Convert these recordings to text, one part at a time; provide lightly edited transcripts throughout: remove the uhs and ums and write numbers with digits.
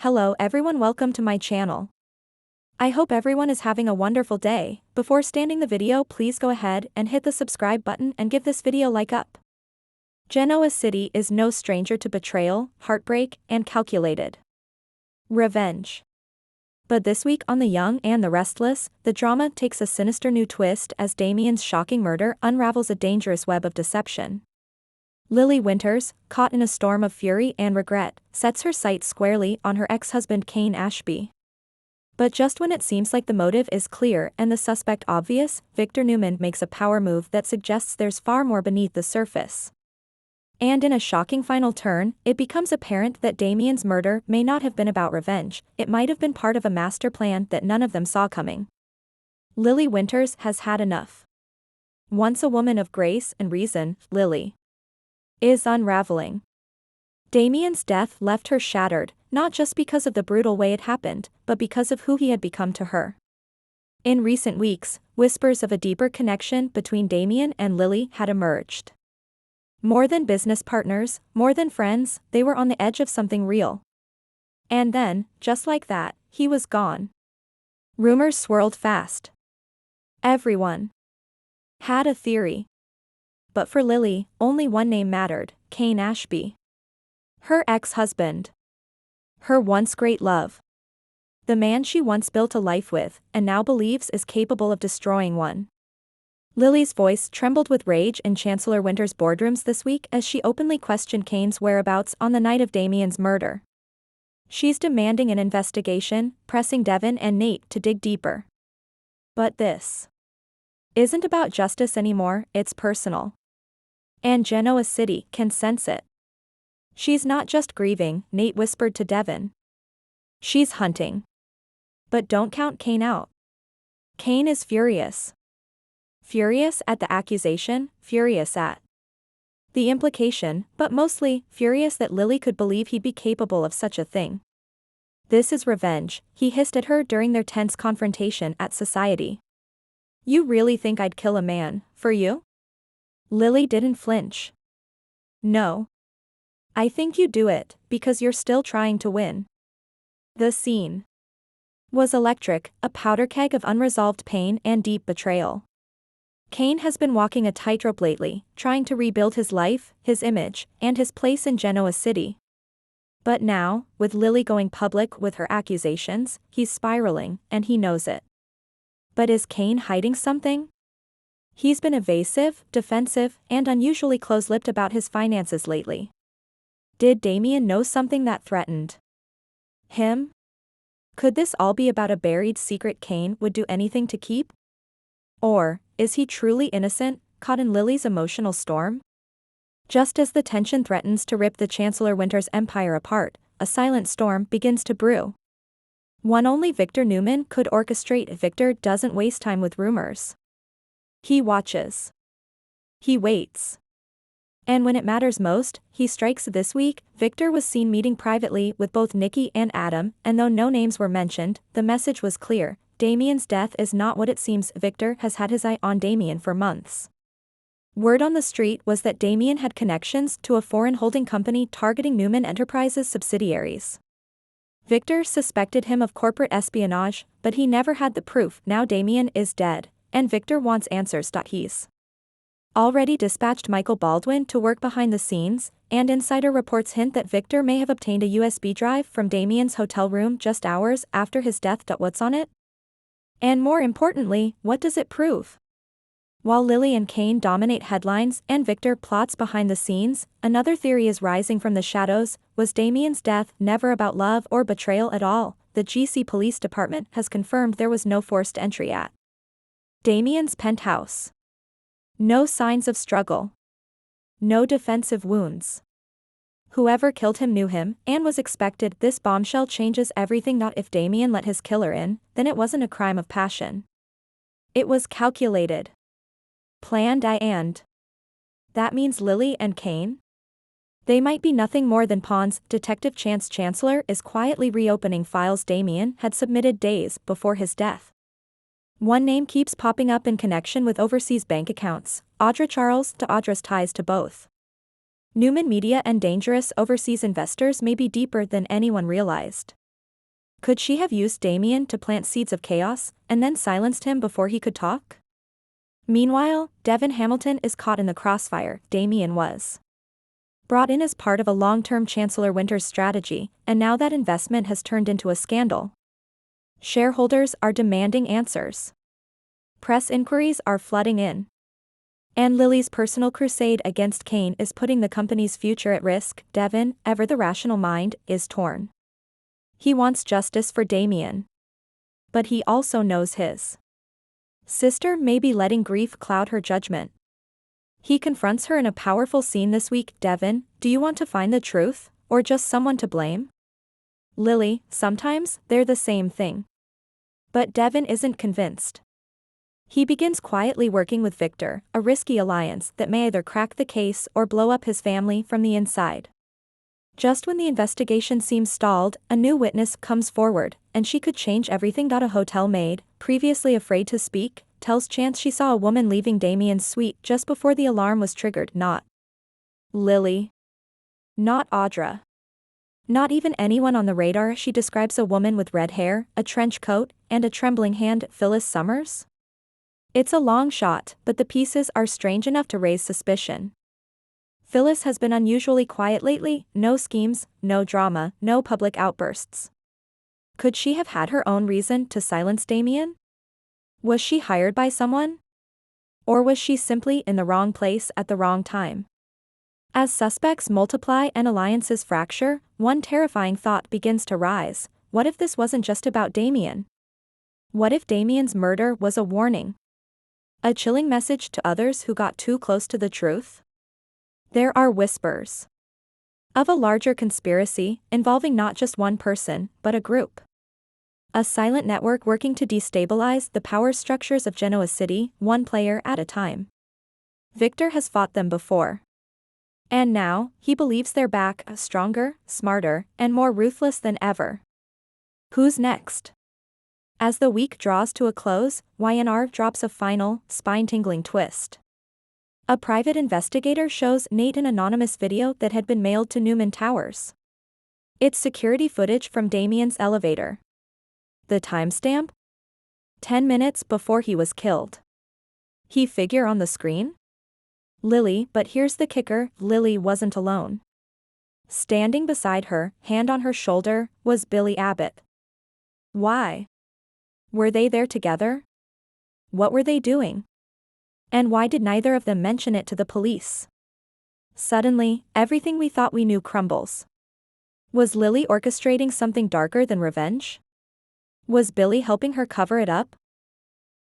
Hello everyone, welcome to my channel. I hope everyone is having a wonderful day. Before starting the video, please go ahead and hit the subscribe button and give this video a like up. Genoa City is no stranger to betrayal, heartbreak, and calculated revenge. But this week on The Young and the Restless, the drama takes a sinister new twist as Damian's shocking murder unravels a dangerous web of deception. Lily Winters, caught in a storm of fury and regret, sets her sights squarely on her ex-husband Kane Ashby. But just when it seems like the motive is clear and the suspect obvious, Victor Newman makes a power move that suggests there's far more beneath the surface. And in a shocking final turn, it becomes apparent that Damian's murder may not have been about revenge, it might have been part of a master plan that none of them saw coming. Lily Winters has had enough. Once a woman of grace and reason, Lily is unraveling. Damian's death left her shattered, not just because of the brutal way it happened, but because of who he had become to her. In recent weeks, whispers of a deeper connection between Damian and Lily had emerged. More than business partners, more than friends, they were on the edge of something real. And then, just like that, he was gone. Rumors swirled fast. Everyone had a theory. But for Lily, only one name mattered: Kane Ashby. Her ex-husband. Her once great love. The man she once built a life with, and now believes is capable of destroying one. Lily's voice trembled with rage in Chancellor Winter's boardrooms this week as she openly questioned Kane's whereabouts on the night of Damian's murder. She's demanding an investigation, pressing Devon and Nate to dig deeper. But this isn't about justice anymore, it's personal. And Genoa City can sense it. She's not just grieving, Nate whispered to Devon. She's hunting. But don't count Kane out. Kane is furious. Furious at the accusation, furious at the implication, but mostly furious that Lily could believe he'd be capable of such a thing. This is revenge, he hissed at her during their tense confrontation at Society. You really think I'd kill a man, for you? Lily didn't flinch. No. I think you do it, because you're still trying to win. The scene was electric, a powder keg of unresolved pain and deep betrayal. Kane has been walking a tightrope lately, trying to rebuild his life, his image, and his place in Genoa City. But now, with Lily going public with her accusations, he's spiraling, and he knows it. But is Kane hiding something? He's been evasive, defensive, and unusually close-lipped about his finances lately. Did Damian know something that threatened him? Could this all be about a buried secret Kane would do anything to keep? Or, is he truly innocent, caught in Lily's emotional storm? Just as the tension threatens to rip the Chancellor Winter's empire apart, a silent storm begins to brew. One only Victor Newman could orchestrate. Victor doesn't waste time with rumors. He watches. He waits. And when it matters most, he strikes. This week, Victor was seen meeting privately with both Nikki and Adam, and though no names were mentioned, the message was clear: Damian's death is not what it seems. Victor has had his eye on Damian for months. Word on the street was that Damian had connections to a foreign holding company targeting Newman Enterprises subsidiaries. Victor suspected him of corporate espionage, but he never had the proof. Now Damian is dead, and Victor wants answers. He's already dispatched Michael Baldwin to work behind the scenes, and insider reports hint that Victor may have obtained a USB drive from Damian's hotel room just hours after his death. What's on it? And more importantly, what does it prove? While Lily and Kane dominate headlines and Victor plots behind the scenes, another theory is rising from the shadows. Was Damian's death never about love or betrayal at all? The GC Police Department has confirmed there was no forced entry at Damian's penthouse. No signs of struggle. No defensive wounds. Whoever killed him knew him, and was expected. This bombshell changes everything. Not if Damian let his killer in, then it wasn't a crime of passion. It was calculated. Planned. And that means Lily and Kane? They might be nothing more than pawns. Detective Chancellor is quietly reopening files Damian had submitted days before his death. One name keeps popping up in connection with overseas bank accounts: Audra Charles. Audra's ties to both Newman Media and dangerous overseas investors may be deeper than anyone realized. Could she have used Damian to plant seeds of chaos, and then silenced him before he could talk? Meanwhile, Devon Hamilton is caught in the crossfire. Damian was brought in as part of a long-term Chancellor Winters strategy, and now that investment has turned into a scandal. Shareholders are demanding answers. Press inquiries are flooding in. And Lily's personal crusade against Kane is putting the company's future at risk. Devon, ever the rational mind, is torn. He wants justice for Damian. But he also knows his sister may be letting grief cloud her judgment. He confronts her in a powerful scene this week. Devon, do you want to find the truth, or just someone to blame? Lily, sometimes, they're the same thing. But Devon isn't convinced. He begins quietly working with Victor, a risky alliance that may either crack the case or blow up his family from the inside. Just when the investigation seems stalled, a new witness comes forward, and she could change everything. A hotel maid, previously afraid to speak, tells Chance she saw a woman leaving Damian's suite just before the alarm was triggered. Not Lily. Not Audra. Not even anyone on the radar. She describes a woman with red hair, a trench coat, and a trembling hand. Phyllis Summers? It's a long shot, but the pieces are strange enough to raise suspicion. Phyllis has been unusually quiet lately, no schemes, no drama, no public outbursts. Could she have had her own reason to silence Damian? Was she hired by someone? Or was she simply in the wrong place at the wrong time? As suspects multiply and alliances fracture, one terrifying thought begins to rise. What if this wasn't just about Damian? What if Damian's murder was a warning? A chilling message to others who got too close to the truth? There are whispers of a larger conspiracy, involving not just one person, but a group. A silent network working to destabilize the power structures of Genoa City, one player at a time. Victor has fought them before. And now, he believes they're back, stronger, smarter, and more ruthless than ever. Who's next? As the week draws to a close, Y&R drops a final, spine-tingling twist. A private investigator shows Nate an anonymous video that had been mailed to Newman Towers. It's security footage from Damian's elevator. The timestamp? 10 minutes before he was killed. He figure on the screen? Lily, but here's the kicker, Lily wasn't alone. Standing beside her, hand on her shoulder, was Billy Abbott. Why? Were they there together? What were they doing? And why did neither of them mention it to the police? Suddenly, everything we thought we knew crumbles. Was Lily orchestrating something darker than revenge? Was Billy helping her cover it up?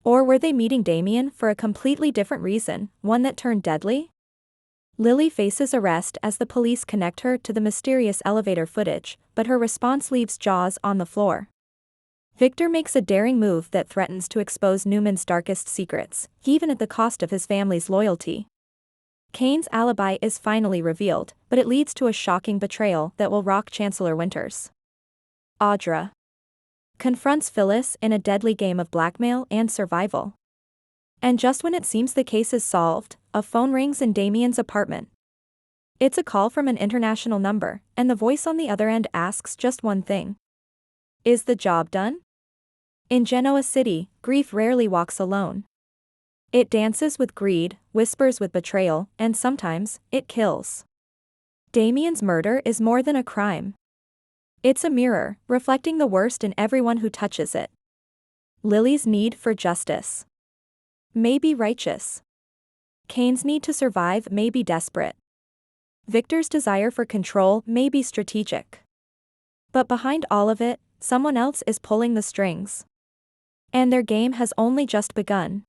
Or were they meeting Damian for a completely different reason, one that turned deadly? Lily faces arrest as the police connect her to the mysterious elevator footage, but her response leaves jaws on the floor. Victor makes a daring move that threatens to expose Newman's darkest secrets, even at the cost of his family's loyalty. Kane's alibi is finally revealed, but it leads to a shocking betrayal that will rock Chancellor Winters. Audra confronts Phyllis in a deadly game of blackmail and survival. And just when it seems the case is solved, a phone rings in Damian's apartment. It's a call from an international number, and the voice on the other end asks just one thing. Is the job done? In Genoa City, grief rarely walks alone. It dances with greed, whispers with betrayal, and sometimes, it kills. Damian's murder is more than a crime. It's a mirror, reflecting the worst in everyone who touches it. Lily's need for justice may be righteous. Kane's need to survive may be desperate. Victor's desire for control may be strategic. But behind all of it, someone else is pulling the strings. And their game has only just begun.